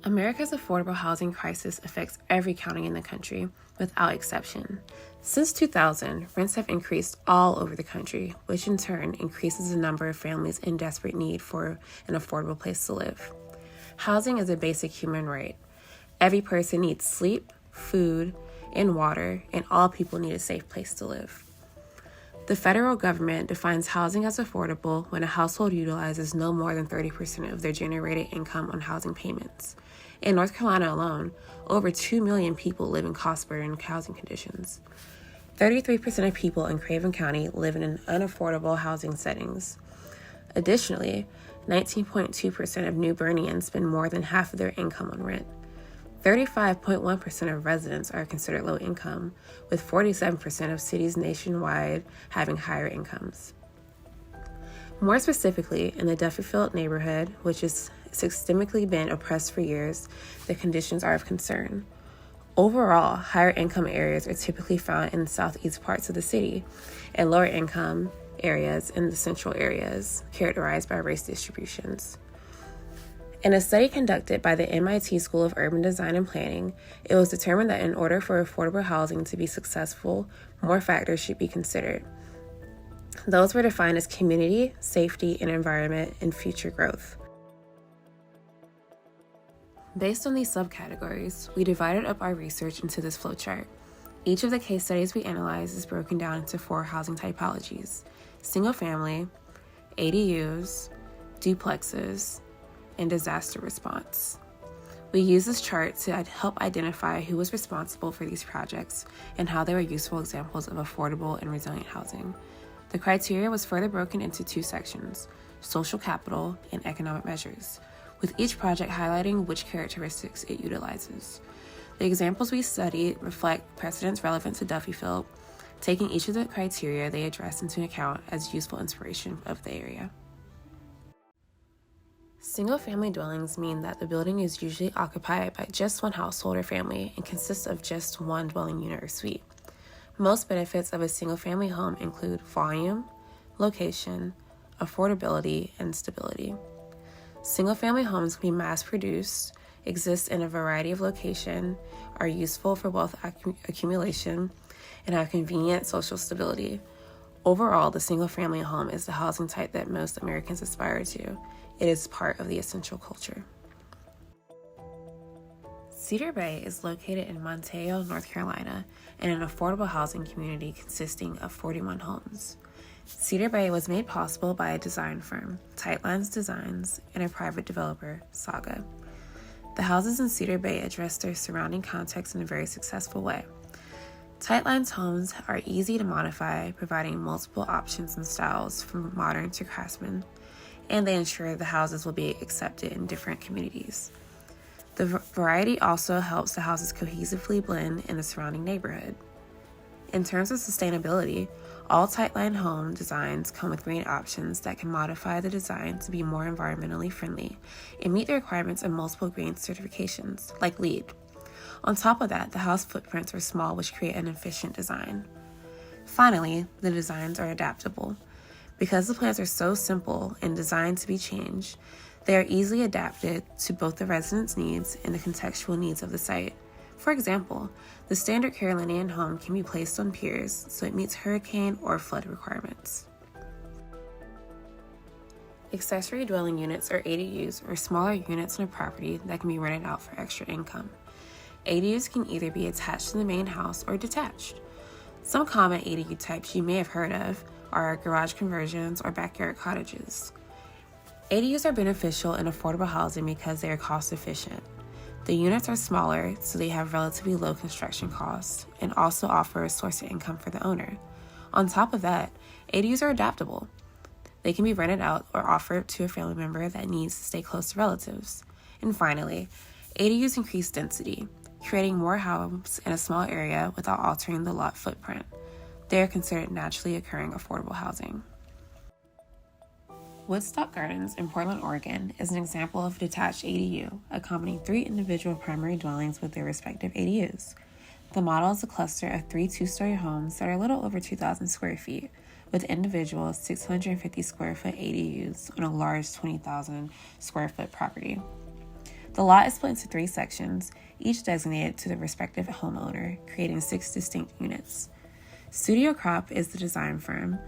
America's affordable housing crisis affects every county in the country, without exception. Since 2000, rents have increased all over the country, which in turn increases the number of families in desperate need for an affordable place to live. Housing is a basic human right. Every person needs sleep, food, and water, and all people need a safe place to live. The federal government defines housing as affordable when a household utilizes no more than 30% of their generated income on housing payments. In North Carolina alone, over 2 million people live in cost-burdened housing conditions. 33% of people in Craven County live in unaffordable housing settings. Additionally, 19.2% of New Bernians spend more than half of their income on rent. 35.1% of residents are considered low income, with 47% of cities nationwide having higher incomes. More specifically, in the Duffield neighborhood, which has systemically been oppressed for years, the conditions are of concern. Overall, higher income areas are typically found in the southeast parts of the city, and lower income areas in the central areas, characterized by race distributions. In a study conducted by the MIT School of Urban Design and Planning, it was determined that in order for affordable housing to be successful, more factors should be considered. Those were defined as community, safety, and environment, and future growth. Based on these subcategories, we divided up our research into this flowchart. Each of the case studies we analyzed is broken down into 4 housing typologies: single family, ADUs, duplexes, and disaster response. We use this chart to help identify who was responsible for these projects and how they were useful examples of affordable and resilient housing. The criteria was further broken into 2 sections: social capital and economic measures, with each project highlighting which characteristics it utilizes. The examples we studied reflect precedents relevant to Duffield, taking each of the criteria they address into account as useful inspiration of the area. Single-family dwellings mean that the building is usually occupied by just one household or family and consists of just one dwelling unit or suite. Most benefits of a single-family home include volume, location, affordability, and stability. Single-family homes can be mass-produced, exist in a variety of locations, are useful for wealth accumulation, and have convenient social stability. Overall, the single-family home is the housing type that most Americans aspire to. It is part of the essential culture. Cedar Bay is located in Montejo, North Carolina, in an affordable housing community consisting of 41 homes. Cedar Bay was made possible by a design firm, Tightlines Designs, and a private developer, Saga. The houses in Cedar Bay address their surrounding context in a very successful way. Tightlines homes are easy to modify, providing multiple options and styles from modern to craftsman, and they ensure the houses will be accepted in different communities. The variety also helps the houses cohesively blend in the surrounding neighborhood. In terms of sustainability, all Tightline home designs come with green options that can modify the design to be more environmentally friendly and meet the requirements of multiple green certifications, like LEED. On top of that, the house footprints are small, which create an efficient design. Finally, the designs are adaptable. Because the plans are so simple and designed to be changed, they are easily adapted to both the residents' needs and the contextual needs of the site. For example, the standard Carolinian home can be placed on piers so it meets hurricane or flood requirements. Accessory dwelling units, or ADUs, are smaller units on a property that can be rented out for extra income. ADUs can either be attached to the main house or detached. Some common ADU types you may have heard of are garage conversions or backyard cottages. ADUs are beneficial in affordable housing because they are cost efficient. The units are smaller, so they have relatively low construction costs and also offer a source of income for the owner. On top of that, ADUs are adaptable. They can be rented out or offered to a family member that needs to stay close to relatives. And finally, ADUs increase density, creating more homes in a small area without altering the lot footprint. They are considered naturally occurring affordable housing. Woodstock Gardens in Portland, Oregon is an example of a detached ADU, accommodating 3 individual primary dwellings with their respective ADUs. The model is a cluster of 3 two-story homes that are a little over 2,000 square feet, with individual 650 square foot ADUs on a large 20,000 square foot property. The lot is split into 3 sections, each designated to the respective homeowner, creating 6 distinct units. Studio Crop is the design firm,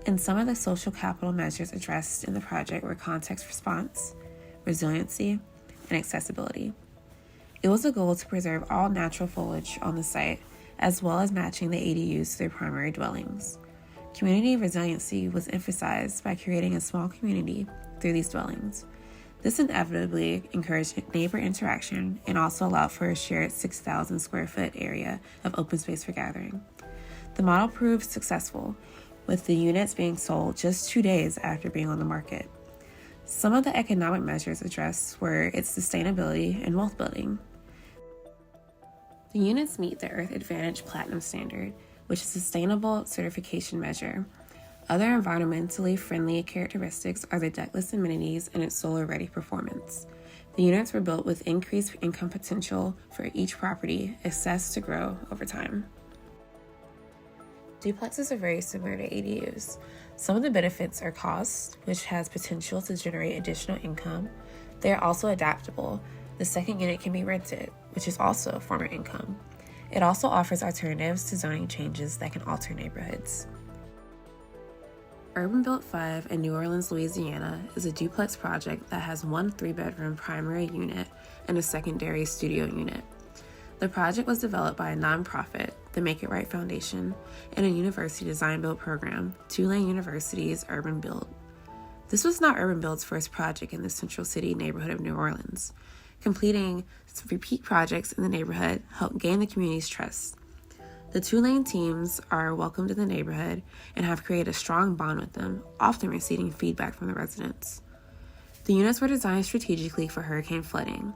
and some of the social capital measures addressed in the project were context response, resiliency, and accessibility. It was a goal to preserve all natural foliage on the site, as well as matching the ADUs to their primary dwellings. Community resiliency was emphasized by creating a small community through these dwellings. This inevitably encouraged neighbor interaction and also allowed for a shared 6,000 square foot area of open space for gathering. The model proved successful, with the units being sold just 2 days after being on the market. Some of the economic measures addressed were its sustainability and wealth building. The units meet the Earth Advantage Platinum Standard, which is a sustainable certification measure. Other environmentally friendly characteristics are the deckless amenities and its solar-ready performance. The units were built with increased income potential for each property, assessed to grow over time. Duplexes are very similar to ADUs. Some of the benefits are cost, which has potential to generate additional income. They are also adaptable. The second unit can be rented, which is also a form of income. It also offers alternatives to zoning changes that can alter neighborhoods. Urban Built 5 in New Orleans, Louisiana is a duplex project that has one 3-bedroom primary unit and a secondary studio unit. The project was developed by a nonprofit, the Make It Right Foundation, and a university design-build program, Tulane University's Urban Build. This was not Urban Build's first project in the Central City neighborhood of New Orleans. Completing repeat projects in the neighborhood helped gain the community's trust. The Tulane teams are welcomed in the neighborhood and have created a strong bond with them, often receiving feedback from the residents. The units were designed strategically for hurricane flooding.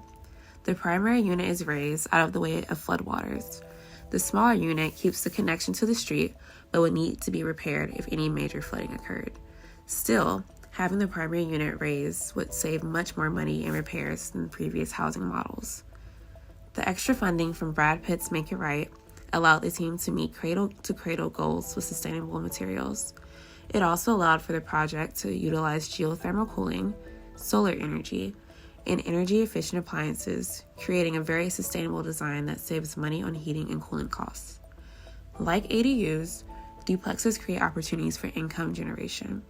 The primary unit is raised out of the way of floodwaters. The smaller unit keeps the connection to the street, but would need to be repaired if any major flooding occurred. Still, having the primary unit raised would save much more money in repairs than previous housing models. The extra funding from Brad Pitt's Make It Right allowed the team to meet cradle-to-cradle goals with sustainable materials. It also allowed for the project to utilize geothermal cooling, solar energy, and energy-efficient appliances, creating a very sustainable design that saves money on heating and cooling costs. Like ADUs, duplexes create opportunities for income generation.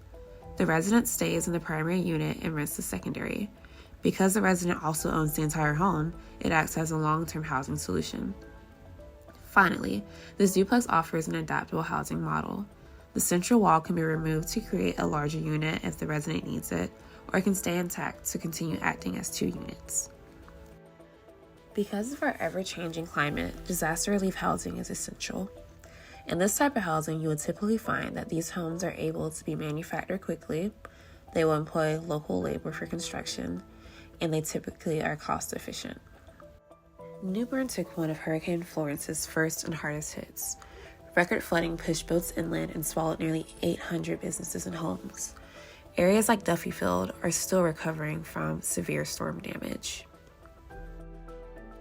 The resident stays in the primary unit and rents the secondary. Because the resident also owns the entire home, it acts as a long-term housing solution. Finally, this duplex offers an adaptable housing model. The central wall can be removed to create a larger unit if the resident needs it, or it can stay intact to continue acting as 2 units. Because of our ever-changing climate, disaster relief housing is essential. In this type of housing, you will typically find that these homes are able to be manufactured quickly, they will employ local labor for construction, and they typically are cost efficient. New Bern took one of Hurricane Florence's first and hardest hits. Record flooding pushed boats inland and swallowed nearly 800 businesses and homes. Areas like Duffyfield are still recovering from severe storm damage.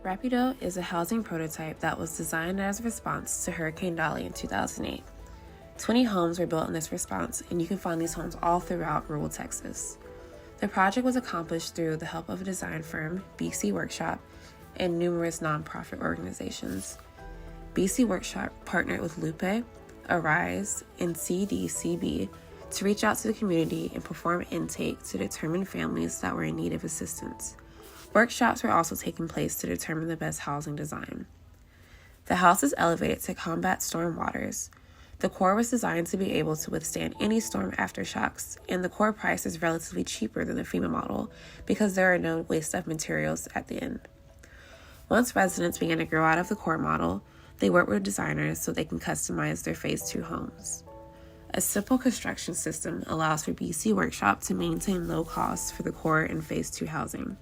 Rapido is a housing prototype that was designed as a response to Hurricane Dolly in 2008. 20 homes were built in this response, and you can find these homes all throughout rural Texas. The project was accomplished through the help of a design firm, BC Workshop, and numerous nonprofit organizations. BC Workshop partnered with Lupe, Arise, and CDCB to reach out to the community and perform intake to determine families that were in need of assistance. Workshops were also taking place to determine the best housing design. The house is elevated to combat storm waters. The core was designed to be able to withstand any storm aftershocks, and the core price is relatively cheaper than the FEMA model because there are no waste of materials at the end. Once residents began to grow out of the core model, they worked with designers so they can customize their Phase 2 homes. A simple construction system allows for BC Workshop to maintain low costs for the core and Phase 2 housing.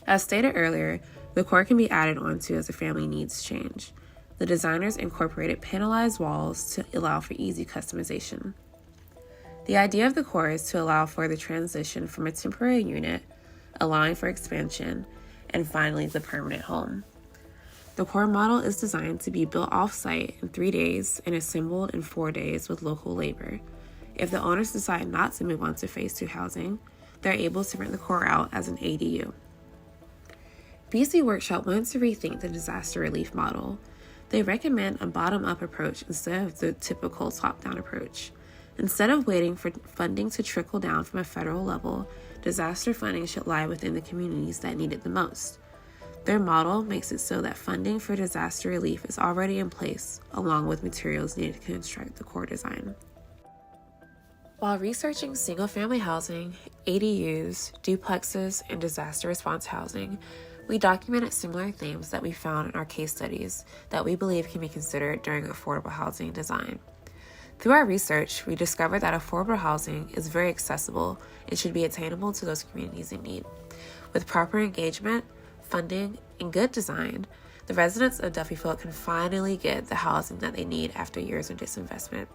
As stated earlier, the core can be added onto as the family needs change. The designers incorporated panelized walls to allow for easy customization. The idea of the core is to allow for the transition from a temporary unit, allowing for expansion, and finally the permanent home. The core model is designed to be built off-site in 3 days and assembled in 4 days with local labor. If the owners decide not to move on to Phase 2 housing, they're able to rent the core out as an ADU. BC Workshop wants to rethink the disaster relief model. They recommend a bottom-up approach instead of the typical top-down approach. Instead of waiting for funding to trickle down from a federal level, disaster funding should lie within the communities that need it the most. Their model makes it so that funding for disaster relief is already in place, along with materials needed to construct the core design. While researching single-family housing, ADUs, duplexes, and disaster response housing, we documented similar themes that we found in our case studies that we believe can be considered during affordable housing design. Through our research, we discovered that affordable housing is very accessible and should be attainable to those communities in need. With proper engagement, funding, and good design, the residents of Duffield can finally get the housing that they need after years of disinvestment.